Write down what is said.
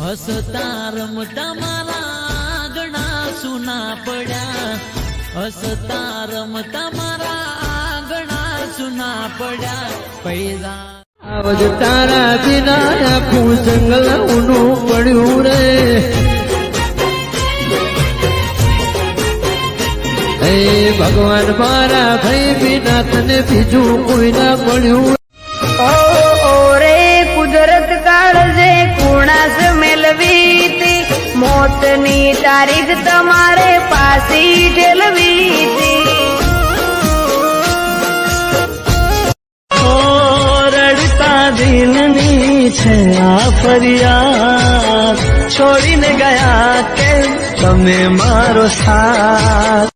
હસતા રમતા મારા ગણા સુના પડ્યા, હસતા રમતા મારા ગણા સુના પડ્યા. પૈદા આવજ તારા વિના આખું જંગલ ઊનું પડ્યું રે. હે ભગવાન મારા ભાઈ વિના તને બીજું કોઈ ના મળ્યું. ઓ રે કુદરત કાળજે કુણાસ મેળવી તી, મોતની તારીખ તમારે પાછી ઠેલવી તી. રડતા દિલની છે આ ફરિયાદ, છોડીને ગયા કે તમે મારો સાથ.